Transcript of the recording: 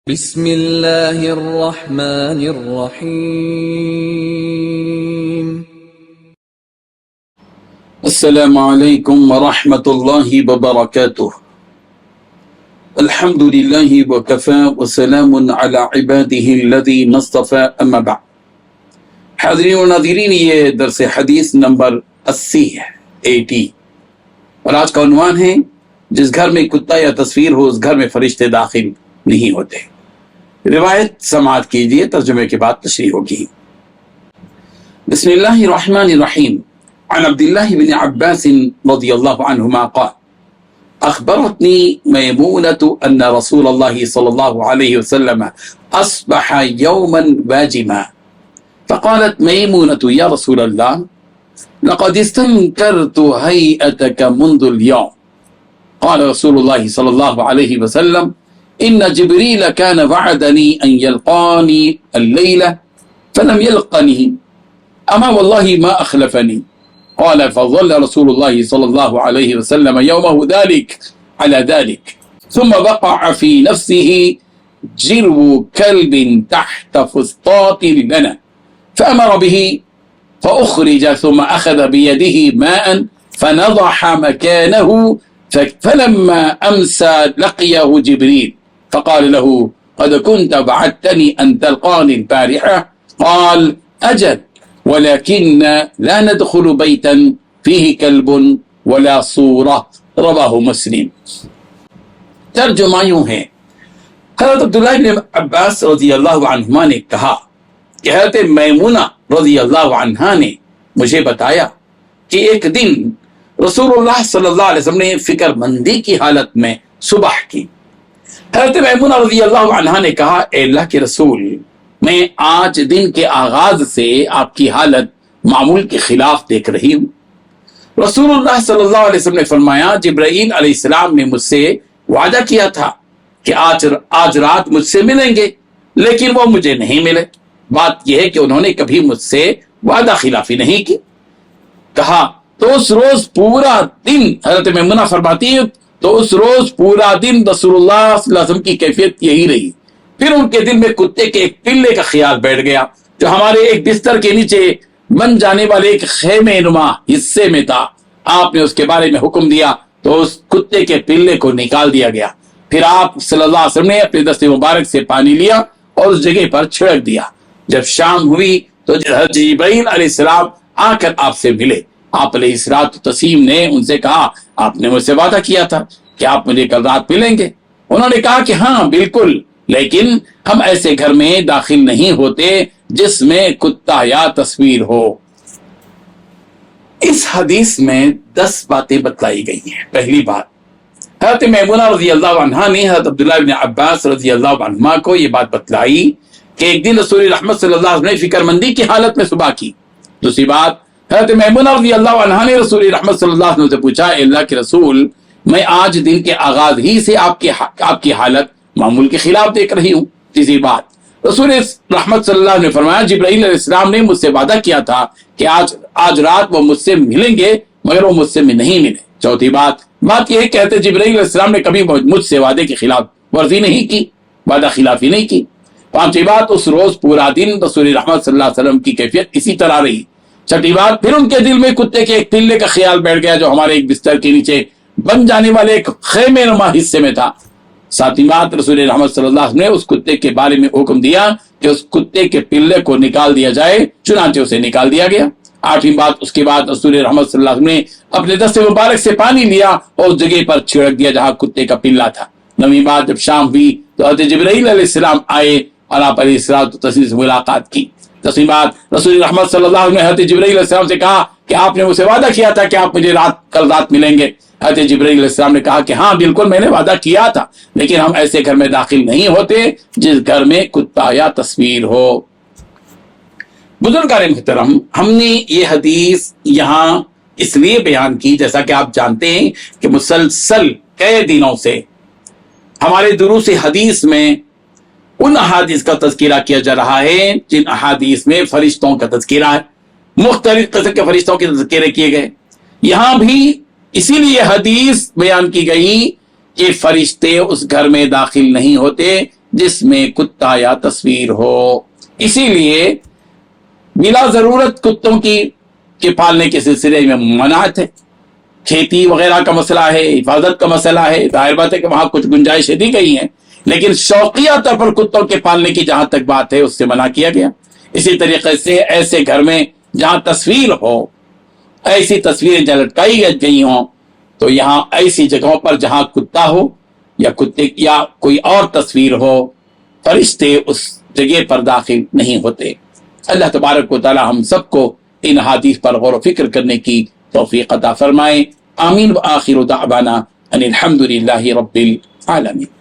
بسم اللہ الرحمن الرحیم۔ السلام علیکم ورحمۃ اللہ وبرکاتہ۔ الحمد للہ وکفی وسلام علی عبادہ الذین اصطفی، اما بعد۔ حاضرین و ناظرین، یہ درس حدیث نمبر 80 ہے، 80، اور آج کا عنوان ہے جس گھر میں کتا یا تصویر ہو اس گھر میں فرشتے داخل نہیں ہوتے۔ روایت سماعت کیجئے، ترجمے کے بعد تشریح ہوگی۔ بسم اللہ الرحمن الرحیم۔ عن عبد اللہ بن عباس رضی اللہ عنہما قال اخبرتنی میمونۃ ان رسول اللہ صلی اللہ علیہ وسلم اصبح یوما واجما فقالت میمونۃ یا رسول اللہ لقد استنکرت هیئتک منذ اليوم قال رسول اللہ صلی اللہ علیہ وسلم إن جبريل كان وعدني أن يلقاني الليلة فلم يلقني أما والله ما أخلفني قال فظل رسول الله صلى الله عليه وسلم يومه ذلك على ذلك ثم وقع في نفسه جرو كلب تحت فسطاط لنا فأمر به فأخرج ثم أخذ بيده ماء فنضح مكانه فلما أمسى لقيه جبريل فقال له قد كنت وعدتني أن تلقاني البارحة قال أجل ولكن لا ندخل بيتا فيه كلب ولا صورة رواه مسلم۔ ترجمہ یوں ہے، حضرت عبداللہ بن عباس رضی اللہ عنہما نے کہا کہ حضرت میمونہ رضی اللہ عنہا نے مجھے بتایا کہ ایک دن رسول اللہ صلی اللہ علیہ وسلم نے فکر مندی کی حالت میں صبح کی۔ حضرت میمونہ رضی اللہ عنہا نے کہا، اے اللہ کے رسول، میں آج دن کے آغاز سے آپ کی حالت معمول کے خلاف دیکھ رہی ہوں۔ رسول اللہ صلی اللہ علیہ وسلم نے فرمایا، جبرائیل علیہ السلام نے مجھ سے وعدہ کیا تھا کہ آج رات مجھ سے ملیں گے، لیکن وہ مجھے نہیں ملے۔ بات یہ ہے کہ انہوں نے کبھی مجھ سے وعدہ خلافی نہیں کی۔ کہا تو اس روز پورا دن، حضرت میمونہ فرماتی ہے، تو اس روز پورا دن رسول اللہ صلی اللہ علیہ وسلم کی کیفیت یہی رہی۔ پھر ان کے دل میں کتے کے ایک پلے کا خیال بیٹھ گیا جو ہمارے ایک بستر کے نیچے بن جانے والے ایک خیمے نما حصے میں تھا۔ آپ نے اس کے بارے میں حکم دیا تو اس کتے کے پلے کو نکال دیا گیا۔ پھر آپ صلی اللہ علیہ وسلم نے اپنے دست مبارک سے پانی لیا اور اس جگہ پر چھڑک دیا۔ جب شام ہوئی تو حضرت جبرائیل علیہ السلام آ کر آپ سے ملے۔ آپ علیہ الصلوۃ والتسلیم نے ان سے کہا، آپ نے مجھ سے وعدہ کیا تھا کہ آپ مجھے کل رات ملیں گے۔ انہوں نے کہا کہ ہاں بالکل، لیکن ہم ایسے گھر میں داخل نہیں ہوتے جس میں کتا یا تصویر ہو۔ اس حدیث میں 10 باتیں بتلائی گئی ہیں۔ پہلی بات، حضرت میمونہ رضی اللہ عنہا نے حضرت عبداللہ بن عباس رضی اللہ عنہما کو یہ بات بتلائی کہ ایک دن رسول رحمت صلی اللہ علیہ وسلم نے فکر مندی کی حالت میں صبح کی۔ دوسری بات، حضرت میمونہ رضی اللہ عنہا نے رسول رحمت صلی اللہ علیہ وسلم سے پوچھا، اے اللہ کے رسول، میں آج دن کے آغاز ہی سے آپ کی حالت معمول کے خلاف دیکھ رہی ہوں۔ تیسری بات، رسول رحمت صلی اللہ علیہ وسلم نے فرمایا، جبرائیل علیہ السلام نے مجھ سے وعدہ کیا تھا کہ آج رات وہ مجھ سے ملیں گے، مگر وہ مجھ سے نہیں ملے۔ چوتھی بات یہ ہے کہ حضرت جبرائیل علیہ السلام نے کبھی مجھ سے وعدے کی خلاف ورزی نہیں کی، وعدہ خلافی نہیں کی۔ پانچویں بات، اس روز پورا دن رسول رحمت صلی اللہ علیہ وسلم کی کیفیت اسی طرح رہی۔ چھٹی بات، پھر ان کے دل میں کتے کے ایک پلے کا خیال بیٹھ گیا جو ہمارے ایک بستر کے نیچے بن جانے والے ایک خیمے نما حصے میں تھا۔ ساتویں بات، رسول رحمت صلی اللہ علیہ وسلم نے اس کتے کے بارے میں حکم دیا کہ اس کتے کے پلے کو نکال دیا جائے، چنانچہ اسے نکال دیا گیا۔ آٹھویں بات، اس کے بعد رسول رحمت صلی اللہ علیہ وسلم نے اپنے دست مبارک سے پانی لیا اور اس جگہ پر چھڑک دیا جہاں کتے کا پلا تھا۔ نویں بات، جب شام ہوئی تو حضرت جبرائیل علیہ السلام آئے اور آپ علیہ الصلوۃ والتسلیم سے ملاقات کی۔ 10ویں بات، رسول رحمت صلی اللہ علیہ وسلم نے حضرت جبرائیل علیہ السلام سے کہا کہ آپ نے مجھ سے وعدہ کیا تھا کہ آپ مجھے کل رات ملیں گے۔ حضرت جبرائیل علیہ السلام نے کہا کہ ہاں بالکل، میں نے وعدہ کیا تھا، لیکن ہم ایسے گھر میں داخل نہیں ہوتے جس گھر میں کتا یا تصویر ہو۔ بزرگان محترم، ہم نے یہ حدیث یہاں اس لیے بیان کی، جیسا کہ آپ جانتے ہیں کہ مسلسل کئی دنوں سے ہمارے دروس حدیث میں ان احادیث کا تذکرہ کیا جا رہا ہے جن احادیث میں فرشتوں کا تذکرہ ہے، مختلف قسم کے فرشتوں کے تذکرے کیے گئے۔ یہاں بھی اسی لیے حدیث بیان کی گئی کہ فرشتے اس گھر میں داخل نہیں ہوتے جس میں کتا یا تصویر ہو. اسی لیے بلا ضرورت کتوں کے پالنے کے سلسلے میں مناعت ہے. کھیتی وغیرہ کا مسئلہ ہے، حفاظت کا مسئلہ ہے، ظاہر بات ہے کہ وہاں کچھ گنجائشیں دی گئی ہیں، لیکن شوقیہ طور پر کتوں کے پالنے کی جہاں تک بات ہے اس سے منع کیا گیا. اسی طریقے سے ایسے گھر میں جہاں تصویر ہو، ایسی تصویریں جہاں لٹکائی گئی ہوں، تو یہاں ایسی جگہوں پر جہاں کتا ہو یا کتے یا کوئی اور تصویر ہو، فرشتے اس جگہ پر داخل نہیں ہوتے. اللہ تبارک و تعالی ہم سب کو ان حدیث پر غور و فکر کرنے کی توفیق عطا فرمائے. آمین. وآخر دعوانا ان الحمد للہ رب العالمین.